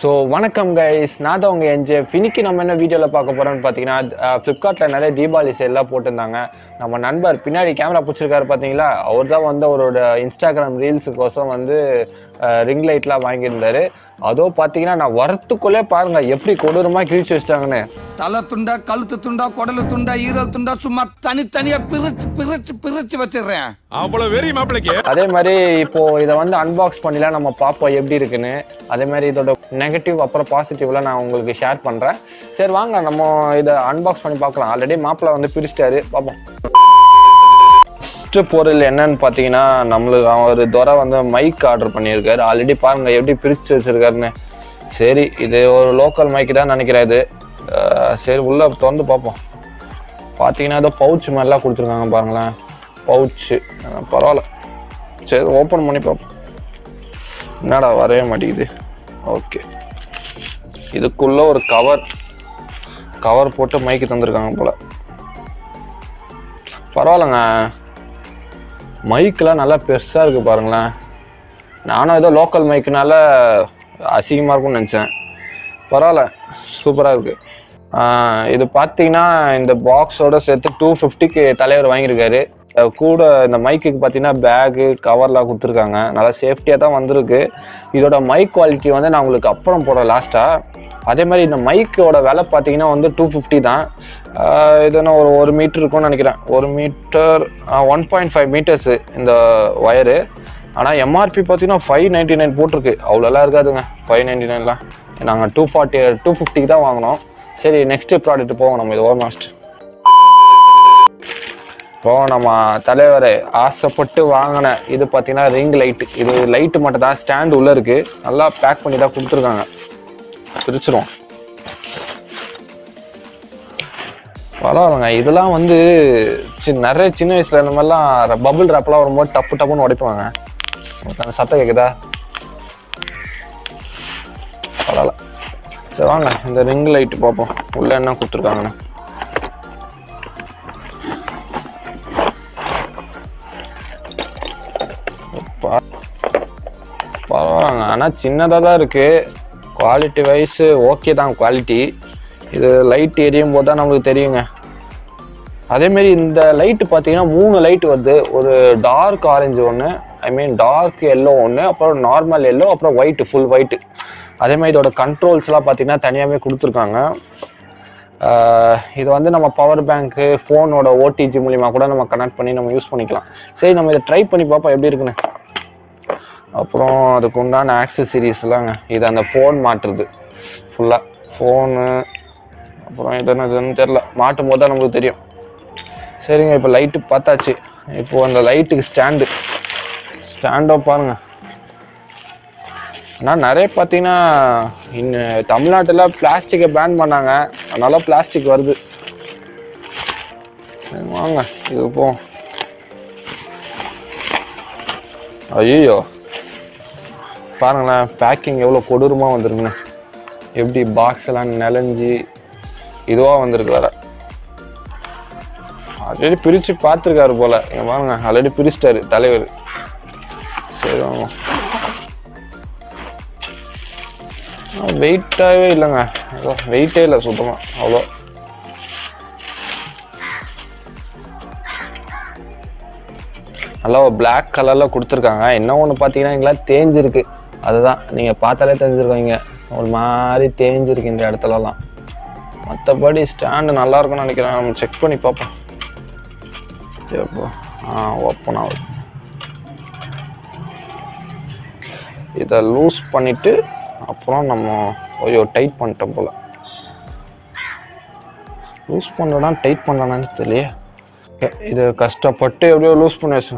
So, Vanakkam Guys, நான் தான் உங்க NJ. இன்னைக்கு நம்ம என்ன வீடியோல பார்க்க போறோம்னு பாத்தீங்கன்னா Flipkartல நிறைய தீபாவளி சேல்ல போட்டுருந்தாங்க. நம்ம நண்பர் பின்னாடி கேமரா பிடிச்சிருக்காரு பாத்தீங்களா? அவர்தான் வந்து அவரோட Instagram ரீல்ஸ்க்கோசம் வந்து ரிங் லைட்லாம் வாங்கி இருந்தாரு. அதோ பாத்தீங்கன்னா நான் வரத்துக்குள்ளே பாருங்க எப்படி கொடூரமா கிழிச்சு வச்சிட்டாங்கன்னு. தலை துண்டா, கழுத்து துண்டா, குடலு துண்டா, ஈரல் துண்டா சும்மா தனித்தனியா பிரிச்சு வச்சிடுறேன். அவ்வளவு வெறி மாப்பிளைக்கு. அதே மாதிரி இப்போ இதை வந்து அன்பாக்ஸ் பண்ணிலாம் நம்ம பார்ப்போம் எப்படி இருக்குன்னு. அதே மாதிரி இதோட நெகட்டிவ் அப்புறம் பாசிட்டிவ்லாம் நான் உங்களுக்கு ஷேர் பண்றேன். சரி வாங்க நம்ம இதை அன்பாக்ஸ் பண்ணி பார்க்கலாம். ஆல்ரெடி மாப்பிள்ள வந்து பிரிச்சிட்டாரு, பார்ப்போம். ஃபர்ஸ்ட் பொருள் என்னன்னு பார்த்தீங்கன்னா நம்மளுக்கு ஒரு துறை வந்து மைக் ஆர்டர் பண்ணியிருக்காரு. ஆல்ரெடி பாருங்க எப்படி பிரிச்சு வச்சிருக்காருன்னு. சரி இது ஒரு லோக்கல் மைக்கு தான் நினைக்கிறாரு. சரி உள்ள திறந்து பார்ப்போம். பார்த்தீங்கன்னா ஏதோ பவுச் மாதிரிலாம் கொடுத்துருக்காங்க பாருங்களேன். பவுச்சு பரவாயில்ல. சரி ஓப்பன் பண்ணி பார்ப்போம். என்னடா வரவே மாட்டேங்குது. ஓகே, இதுக்குள்ள ஒரு கவர் போட்டு மைக்கு தந்துருக்காங்க போல. பரவாயில்லங்க, மைக்கெலாம் நல்லா பெருசாக இருக்குது பாருங்களேன். நானும் ஏதோ லோக்கல் மைக்குனால அசிங்கமாக இருக்கும்னு நினச்சேன். பரவாயில்ல, சூப்பராக இருக்குது. இது பார்த்தீங்கன்னா இந்த பாக்ஸோட சேர்த்து 250க்கு தலைவர் வாங்கியிருக்காரு. கூட இந்த மைக்குக்கு பார்த்தீங்கன்னா பேகு கவர்லாம் கொடுத்துருக்காங்க. நல்லா சேஃப்டியாக தான் வந்திருக்கு. இதோட மைக் குவாலிட்டி வந்து நான் உங்களுக்கு அப்புறம் போடுறேன் லாஸ்ட்டாக. அதே மாதிரி இந்த மைக்கோட விலை பார்த்தீங்கன்னா வந்து 250 தான். இது நான் ஒரு மீட்டர் இருக்கும்னு நினைக்கிறேன். 1 மீட்டர் 1.5 மீட்டர்ஸு இந்த ஒயரு. ஆனால் எம்ஆர்பி பார்த்தீங்கன்னா 599 போட்டிருக்கு. அவ்வளோலாம் இருக்காதுங்க 599லாம். நாங்கள் 250க்கு தான் வாங்கினோம். சரி நெக்ஸ்ட் ப்ராடக்ட் போவோம். நம்ம இது ஆல்மோஸ்ட் இப்போ நம்ம தலைவர் ஆசைப்பட்டு வாங்கின இது பார்த்தீங்கன்னா ரிங் லைட்டு. இது லைட்டு மட்டும் தான், ஸ்டாண்ட் உள்ளே இருக்குது. நல்லா பேக் பண்ணி தான் கொடுத்துருக்காங்க. பிரிச்சிரும். பரவாயில்லங்க, இதெல்லாம் வந்து நிறைய சின்ன வயசுல இந்த மாதிரிலாம் பபுள் ரேப்லாம் வரும்போது டப்புன்னு உடைப்பாங்க. அந்த சத்தம் கேட்குதா? பரவாயில்ல. சரி வாங்க இந்த ரிங் லைட்டு பார்ப்போம் உள்ள என்ன கொடுத்துருக்காங்கன்னு. பரவாயில்லங்க, ஆனால் சின்னதாக தான் இருக்கு. குவாலிட்டி வைஸ் ஓகே தான் குவாலிட்டி. இது லைட் எரியும் போது தான் நம்மளுக்கு தெரியுங்க. அதேமாரி இந்த லைட்டு பார்த்தீங்கன்னா 3 லைட் வருது. ஒரு டார்க் ஆரஞ்சு ஒன்று, டார்க் எல்லோ ஒன்று, அப்புறம் நார்மல் எல்லோ, அப்புறம் ஒயிட் ஃபுல் ஒயிட்டு. அதேமாதிரி இதோட கண்ட்ரோல்ஸ்லாம் பார்த்தீங்கன்னா தனியாகவே கொடுத்துருக்காங்க. இது வந்து நம்ம பவர் பேங்க்கு ஃபோனோட ஓடிஜி மூலிமா கூட நம்ம கனெக்ட் பண்ணி நம்ம யூஸ் பண்ணிக்கலாம். சரி நம்ம இதை ட்ரை பண்ணி பார்ப்போம் எப்படி இருக்குன்னு. அப்புறம் அதுக்கு உண்டான ஆக்சசரிஸ்லாங்க. இது அந்த ஃபோன் மாட்டுறது ஃபுல்லாக ஃபோனு. அப்புறம் இதுன்னு தெரில, மாட்டும் போது தான் நம்மளுக்கு தெரியும். சரிங்க, இப்போ லைட்டு பார்த்தாச்சு. இப்போது அந்த லைட்டுக்கு ஸ்டாண்டோ பாருங்க. ஆனால் நிறைய பார்த்தீங்கன்னா இன்னும் தமிழ்நாட்டில் பிளாஸ்டிக்கை பேன் பண்ணாங்க. அதனால பிளாஸ்டிக் வருது. வாங்க இது போவோம். ஐயோ பாருங்களேன், பேக்கிங் எவ்வளோ கொடூரமாக வந்துருக்குன்னு. எப்படி பாக்ஸ் எல்லாம் நிலஞ்சி இதுவாக வந்திருக்கு வேற. ஆல்ரெடி பிரித்து பார்த்துருக்காரு போல. பாருங்க ஆல்ரெடி பிரிச்சிட்டாரு தலைவர். சரி வாங்க. வெயிட்டாகவே இல்லைங்க, வெயிட்டே இல்லை சுத்தமாக. அவ்வளோ நல்லா பிளாக் கலரில் கொடுத்துருக்காங்க. என்ன ஒன்று பார்த்தீங்கன்னா எங்கெல்லாம் தேஞ்சிருக்கு. அதுதான் நீங்கள் பார்த்தாலே தெரிஞ்சிருக்கீங்க, ஒரு மாதிரி தேஞ்சிருக்கு இந்த இடத்துலலாம். மற்றபடி ஸ்டாண்டு நல்லா இருக்கும்னு நினைக்கிறேன். நம்ம செக் பண்ணி பார்ப்போம். எப்போ ஓப்பன் ஆகுது. இதை லூஸ் பண்ணிவிட்டு அப்புறம் நம்ம டைட் பண்ணிட்டோம் போல். லூஸ் பண்ணுறனா டைட் பண்ணலான்னு தெரியலையே. இது கஷ்டப்பட்டு எப்படியோ லூஸ் பண்ணி வச்சு.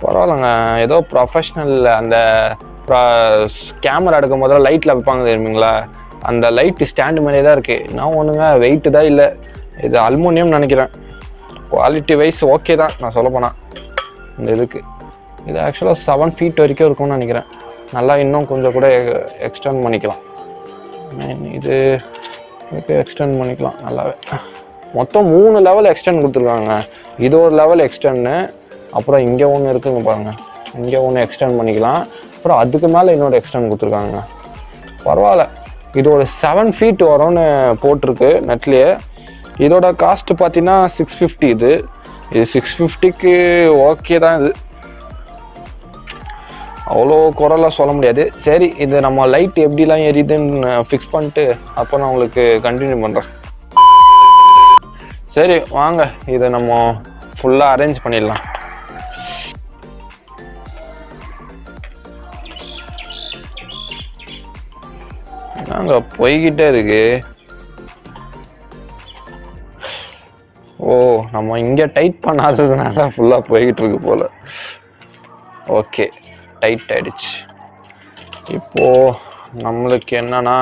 பரவாயில்லங்க, ஏதோ ப்ரொஃபஷ்னல் அந்த கேமரா எடுக்கும் போதெல்லாம் லைட்டில் வைப்பாங்க தெரியுங்களா, அந்த லைட்டு ஸ்டாண்டு மாதிரியே தான் இருக்குது. நான் ஒன்றுங்க வெயிட்டு தான் இல்லை. இது அலுமினியம் நினைக்கிறேன். குவாலிட்டி வைஸ் ஓகே தான் நான் சொல்ல போனால். இந்த இதுக்கு இது ஆக்சுவலாக 7 feet வரைக்கும் இருக்கும்னு நினைக்கிறேன். நல்லா இன்னும் கொஞ்சம் கூட எக்ஸ்டெண்ட் பண்ணிக்கலாம். இது எக்ஸ்டெண்ட் பண்ணிக்கலாம் நல்லாவே. மொத்தம் 3 லெவல் எக்ஸ்டெண்ட் கொடுத்துருக்காங்க. இது ஒரு லெவல் எக்ஸ்டெண்டு, அப்புறம் இங்கே ஒன்று இருக்குங்க பாருங்க. இங்கே ஒன்று எக்ஸ்டெண்ட் பண்ணிக்கலாம். அப்புறம் அதுக்கு மேலே இன்னொரு எக்ஸ்டெண்ட் கொடுத்துருக்காங்க. பரவாயில்ல. இது ஒரு 7 feet வரும்னு போட்டிருக்கு நெட்லேயே. இதோட காஸ்ட் பார்த்தீங்கன்னா 650. இது 650க்கு ஓகே தான். இது அவ்வளோ குறைலாம் சொல்ல முடியாது. சரி, இது நம்ம லைட் எப்படிலாம் எரியுதுன்னு ஃபிக்ஸ் பண்ணிட்டு அப்போ நான் உங்களுக்கு கண்டினியூ பண்ணுறேன். சரி வாங்க, இதை நம்ம ஃபுல்லாக அரேஞ்ச் பண்ணிடலாம். நாங்க போய்கிட்டே இருக்கு. ஓ, நம்ம இங்க டைட் பண்ணாததுனால ஃபுல்லா போய்கிட்டு இருக்கு போல. ஓகே, டைட் ஆயிடுச்சு. இப்போ நம்மளுக்கு என்னன்னா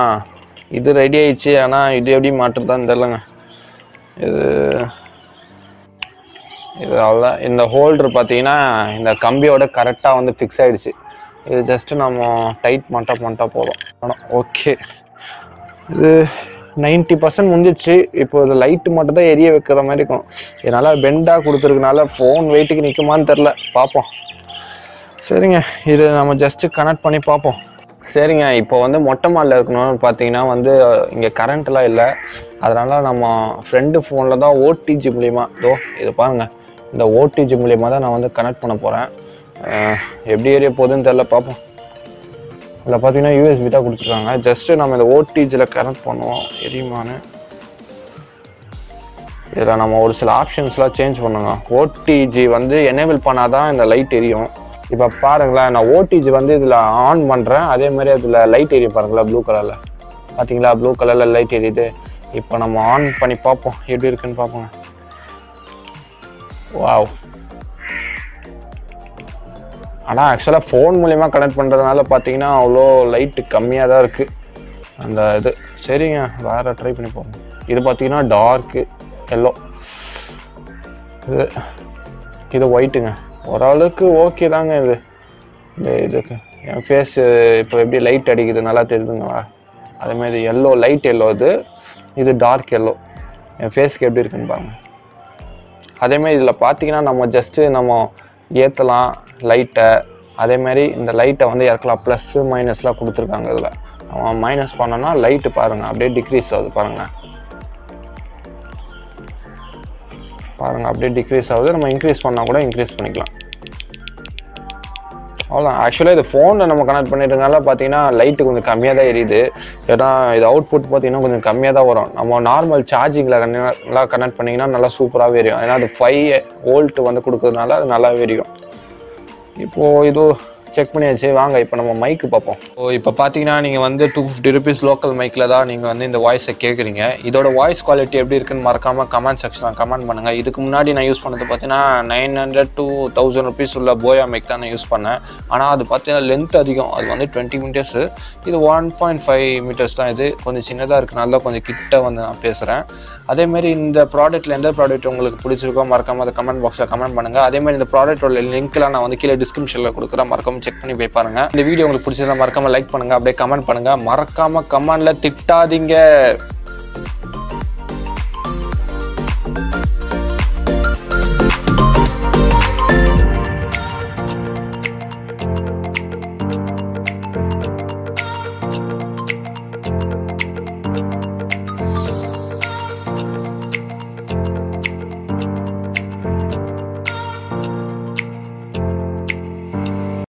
இது ரெடி ஆயிடுச்சு. ஆனா இது எப்படி மாற்றுதான்னு தெரியலங்க. இது அவ்வளோதான். இந்த ஹோல்டர் பார்த்தீங்கன்னா இந்த கம்பியோட கரெக்டாக வந்து ஃபிக்ஸ் ஆயிடுச்சு. இது ஜஸ்ட் நம்ம டைட் பண்ணிட்டா போதும். ஆனால் ஓகே, இது 90% முடிஞ்சிச்சு. இப்போ இது லைட்டு மட்டும் தான் எரிய வைக்கிற மாதிரி இருக்கும். இதனால் பெண்டாக கொடுத்துருக்கனால ஃபோன் வெயிட்டுக்கு நிற்குமான்னு தெரில, பார்ப்போம். சரிங்க, இது நம்ம ஜஸ்ட்டு கனெக்ட் பண்ணி பார்ப்போம். சரிங்க, இப்போ வந்து மொட்டை மாடில் இருக்கணும்னு பார்த்தீங்கன்னா வந்து இங்கே கரண்ட்லாம் இல்லை. அதனால் நம்ம ஃப்ரெண்டு ஃபோனில் தான் ஓடிஜி மூலிமா, இது பாருங்கள், இந்த ஓடிஜி மூலிமா தான் நான் வந்து கனெக்ட் பண்ண போகிறேன். எப்படி ஏரிய போகுதுன்னு தெரில, பார்ப்போம். இதில் பார்த்தீங்கன்னா யூஎஸ்பி தான் கொடுத்துருக்காங்க. ஜஸ்ட்டு நம்ம இந்த ஓடிஜியில் கனெக்ட் பண்ணுவோம். எரியுமான்னு இதில் நம்ம ஒரு சில ஆப்ஷன்ஸ்லாம் சேஞ்ச் பண்ணுங்க. ஓடிஜி வந்து எனேபிள் பண்ணாதான் இந்த லைட் எரியும். இப்போ பாருங்களேன், நான் ஓடிஜி வந்து இதில் ஆன் பண்ணுறேன். அதே மாதிரி அதில் லைட் எரியும் பாருங்களா, ப்ளூ கலரில். பார்த்தீங்களா, ப்ளூ கலரில் லைட் எரியுது. இப்போ நம்ம ஆன் பண்ணி பார்ப்போம் எப்படி இருக்குன்னு பார்ப்போங்க. வாவ். ஆனால் ஆக்சுவலாக ஃபோன் மூலிமா கனெக்ட் பண்ணுறதுனால பார்த்தீங்கன்னா அவ்வளோ லைட்டு கம்மியாக தான் இருக்குது அந்த இது. சரிங்க, வேறு ட்ரை பண்ணி போவோம். இது பார்த்தீங்கன்னா டார்க்கு எல்லோ, இது ஒயிட்டுங்க. ஓரளவுக்கு ஓகே தாங்க. இதுக்கு என் ஃபேஸ் இப்போ எப்படி லைட் அடிக்குது நல்லா தெரியுதுங்களா. அதேமாரி எல்லோ, லைட் எல்லோ. இது டார்க் எல்லோ. என் ஃபேஸ்க்கு எப்படி இருக்குன்னு பாருங்கள். அதேமாரி இதில் பார்த்தீங்கன்னா நம்ம ஜஸ்ட்டு நம்ம ஏற்றலாம் லைட்டை. அதேமாரி இந்த லைட்டை வந்து இறக்கலாம். ப்ளஸ்ஸு மைனஸ்லாம் கொடுத்துருக்காங்க. இதில் நம்ம மைனஸ் பண்ணோன்னா லைட்டு பாருங்கள் அப்படியே டிக்ரீஸ் ஆகுது. பாருங்கள் அப்படியே டிக்ரீஸ் ஆகுது. நம்ம இன்க்ரீஸ் பண்ணால் கூட இன்க்ரீஸ் பண்ணிக்கலாம். அவ்வளோதான். ஆக்சுவலாக இது ஃபோனில் நம்ம கனெக்ட் பண்ணிட்டதுனால பார்த்தீங்கன்னா லைட்டு கொஞ்சம் கம்மியாக தான் எரியுது. ஏன்னா இது அவுட்புட் பார்த்தீங்கன்னா கொஞ்சம் கம்மியாக தான் வரும். நம்ம நார்மல் சார்ஜிங்கில் நல்லா கனெக்ட் பண்ணிங்கன்னா நல்லா சூப்பராகவே எரியும். ஏன்னா அது 5 volt வந்து கொடுக்குறதுனால அது நல்லாவே எரியும். இப்போது இது செக் பண்ணியாச்சு. வாங்க இப்போ நம்ம மைக்கு பார்ப்போம். இப்போ பார்த்தீங்கன்னா நீங்கள் வந்து 250 rupees லோக்கல் மைக்கில் தான் நீங்கள் வந்து இந்த வாய்ஸை கேட்குறீங்க. இதோட வாய்ஸ் குவாலிட்டி எப்படி இருக்குன்னு மறக்காமல் கமெண்ட் செக்ஷனில் கமெண்ட் பண்ணுங்கள். இதுக்கு முன்னாடி நான் யூஸ் பண்ணது பார்த்தீங்கன்னா 900 to 1000 rupees உள்ள போயா மைக் தான் நான் யூஸ் பண்ணேன். ஆனால் அது பார்த்தீங்கன்னா லென்த் அதிகம். அது வந்து 20 meters. இது 1.5 meters தான். இது கொஞ்சம் சின்னதாக இருக்குனால கொஞ்சம் கிட்ட வந்து நான் பேசுகிறேன். அதேமாரி இந்த ப்ராடக்ட்டில் எந்த ப்ராடக்ட் உங்களுக்கு பிடிச்சிருக்கோ மறக்காமல் அதை கமெண்ட் பாக்ஸில் கமெண்ட் பண்ணுங்கள். அதேமாதிரி இந்த ப்ராடக்ட்டோட லிங்க்லாம் நான் வந்து கீழே டிஸ்கிரிப்ஷனில் கொடுக்குறேன். மறக்காமல் செக் பண்ணி போய் பாருங்க. இந்த வீடியோ உங்களுக்கு பிடிச்சதா மறக்காம லைக் பண்ணுங்க, அப்படியே கமெண்ட் பண்ணுங்க. மறக்காம கமெண்ட்ல திட்டாதீங்க.